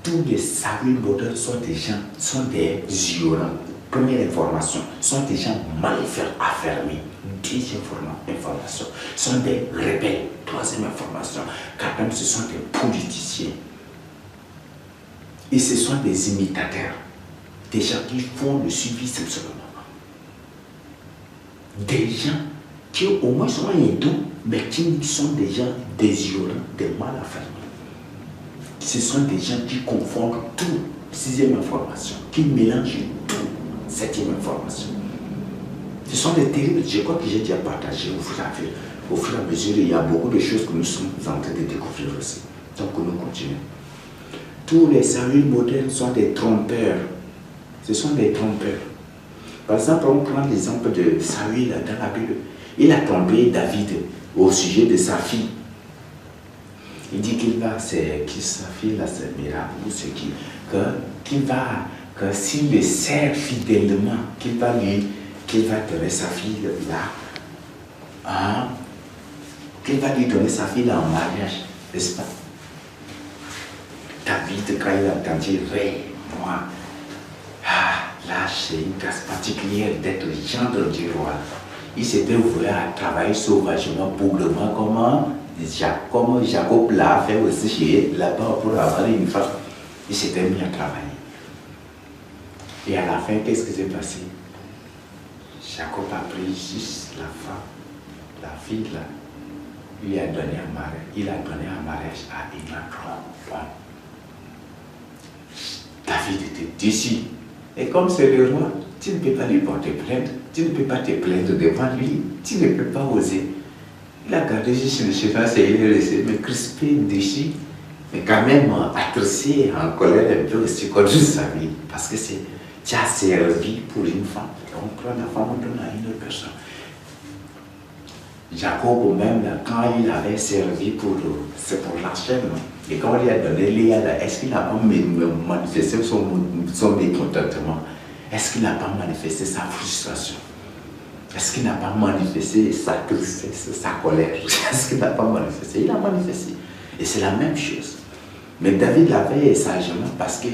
Tous les saluts modernes sont des gens, sont des ignorants. Première information, sont des gens mal affermis. Deuxième information, sont des rebelles. Troisième information, quand même ce sont des politiciens. Et ce sont des imitateurs. Des gens qui font le suivi simplement. Des gens qui au moins sont hindous, mais qui sont des gens désignorants, des mal affermis. Ce sont des gens qui confondent tout. Sixième information, qui mélangent tout. Septième information. Ce sont des terribles, je crois que j'ai déjà partagé au fur et à mesure, il y a beaucoup de choses que nous sommes en train de découvrir aussi. Donc nous continuons. Tous les saluts modernes sont des trompeurs. Ce sont des trompeurs. Par exemple, on prend l'exemple de Saül dans la Bible. Il a trompé David au sujet de sa fille. Il dit qu'il va, c'est qui sa fille là, c'est Mira, ou c'est qui, que s'il le sert fidèlement, qu'il va donner sa fille là, hein, qu'il va lui donner sa fille là en mariage, n'est-ce pas? David, quand il a entendu, moi, là j'ai une grâce particulière d'être gendre du roi. Il s'était voué à travailler sauvagement, bougrement, comme Jacob l'a fait aussi chez là-bas pour avoir une femme. Il s'était mis à travailler. Et à la fin, qu'est-ce qui s'est passé? Jacob a pris juste la femme, la fille là, il a donné en mariage à une autre femme. David était déçu. Et comme c'est le roi, tu ne peux pas lui porter plainte, tu ne peux pas te plaindre devant lui, tu ne peux pas oser. Il a gardé juste le cheval, il est resté, mais crispé, déçu, mais quand même attristé, en colère un peu aussi contre sa vie, parce que tu as servi pour une femme, on prend la femme, on donne à une autre personne. Jacob même, quand il avait servi c'est pour la chaîne, et quand il a donné Léa, est-ce qu'il n'a pas manifesté son mécontentement? Est-ce qu'il n'a pas manifesté sa frustration? Est-ce qu'il n'a pas manifesté sa tristesse, sa colère? Est-ce qu'il n'a pas manifesté? Il a manifesté. Et c'est la même chose. Mais David l'a fait sagement parce que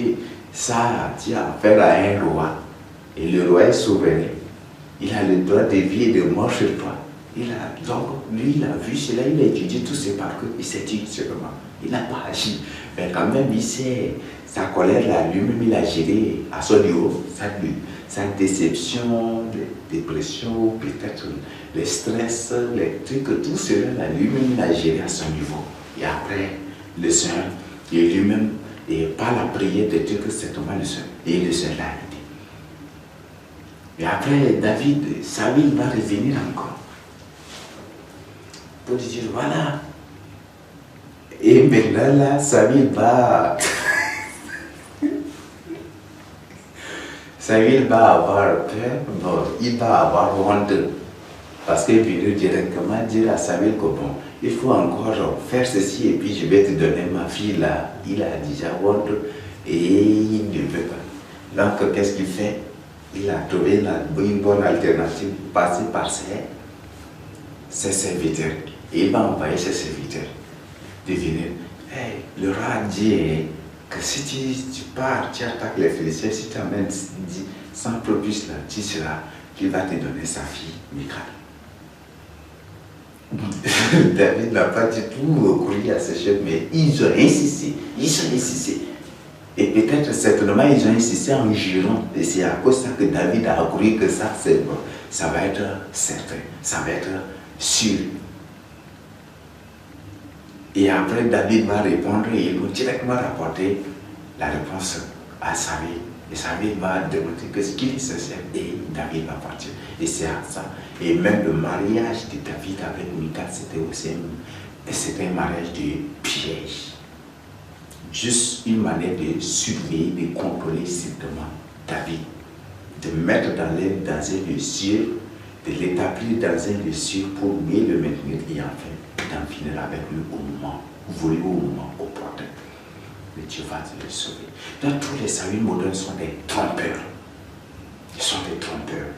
ça a affaire à un roi. Et le roi est souverain. Il a le droit de vie et de mort sur toi. Donc, lui, il a vu cela, il a étudié tous ses parcours, il s'est dit seulement. Il n'a pas agi. Mais quand même, sa colère là, lui-même, il a géré à son niveau, sa déception, les dépressions, peut-être les stress, les trucs, tout cela là, lui-même, il a géré à son niveau. Et après, le Seigneur, et lui-même, et par la prière de Dieu, que c'est Thomas le Seigneur, et le Seigneur l'a aidé. Et après, David, Saül va revenir encore. Pour dire, voilà. Et maintenant, là, Saül va... Saül va avoir peur, bon, il va avoir honte. Parce qu'il veut directement dire à Saül que bon, il faut encore faire ceci et puis je vais te donner ma fille là. Il a déjà honte et il ne veut pas. Donc, qu'est-ce qu'il fait? Il a trouvé une bonne alternative, passer par ses serviteurs. Et il va envoyer ses serviteurs de venir. Hey, le roi a dit que si tu pars, tu attaques les Philistins, si tu amènes 100 brebis là, tu seras qu'il va te donner sa fille, Michal. David n'a pas du tout recouru à ces chefs, mais ils ont insisté, Et peut-être, certainement, ils ont insisté en jurant. Et c'est à cause de ça que David a recouru que ça, c'est bon. Ça va être certain, ça va être sûr. Et après, David va répondre et il va directement rapporter la réponse à Samuel. Et Samuel va demander que ce qu'il est sincère et David va partir. Et c'est à ça. Et même le mariage de David avec Michal, c'était aussi un mariage de piège. Juste une manière de surveiller, de contrôler strictement David. De mettre dans un lieu sûr, de l'établir dans un lieu sûr pour mieux le maintenir et enfin d'en finir avec lui au moment opportun. Mais Dieu va te le sauver. Dans tous les saluts modernes sont des trompeurs. Ils sont des trompeurs.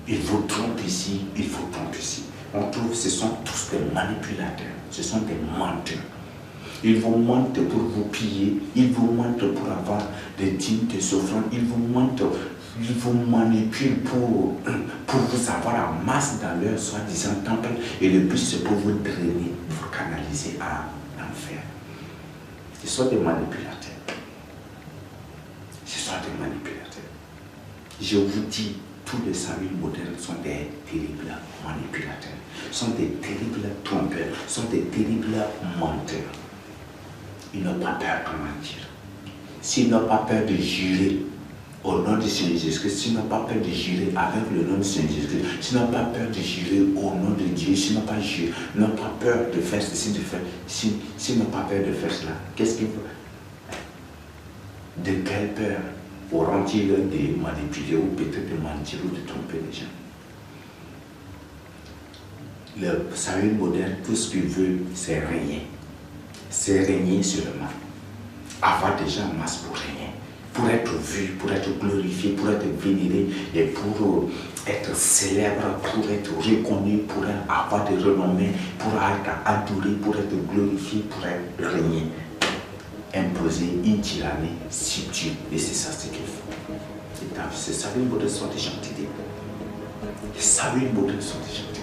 Ils vous trompent ici, ils vous trompent ici. On trouve que ce sont tous des manipulateurs, ce sont des menteurs. Ils vous mentent pour vous piller, ils vous mentent pour avoir des dîmes, des offrandes, ils vous mentent, ils vous manipulent pour vous avoir en masse dans leur soi-disant temple. Et le but, c'est pour vous drainer, vous canaliser à l'enfer. Ce sont des manipulateurs. Ce sont des manipulateurs. Je vous dis, tous les saluts modernes sont des terribles manipulateurs, sont des terribles trompeurs, sont des terribles menteurs. Ils n'ont pas peur de mentir. S'ils n'ont pas peur de jurer au nom du Seigneur Jésus-Christ, s'ils n'ont pas peur de jurer avec le nom du Seigneur Jésus-Christ, s'ils n'ont pas peur de jurer au nom de Dieu, s'ils n'ont pas juré, n'ont pas peur de faire ceci, de faire, s'ils n'ont pas peur de faire cela, qu'est-ce qu'ils font? De quelle peur auront-ils de manipuler ou peut-être de mentir ou de tromper les gens? Le salut moderne, tout ce qu'il veut, c'est régner. C'est régner seulement. Avoir des gens en masse pour régner. Pour être vu, pour être glorifié, pour être vénéré et pour être célèbre, pour être reconnu, pour avoir des renommées, pour être adoré, pour être glorifié, pour être régné. Imposer une tyrannie subtile. Et c'est ça ce qu'il faut. Ces saluts modernes sont des gentilés. Les saluts modernes sont des gentilés.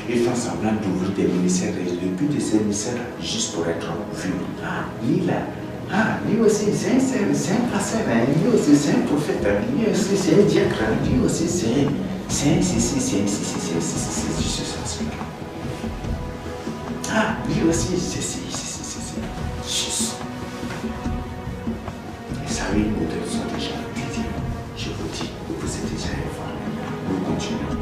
Ils font semblant d'ouvrir des ministères. Le but de ces ministères, juste pour être vu. Ah, lui aussi, c'est un pasteur, lui aussi, c'est un prophète, lui aussi, c'est un diacre, lui aussi, c'est ah, lui aussi, c'est juste. Les saluts modernes sont déjà dédiés. Je vous dis, vous êtes déjà informés. Nous continuons.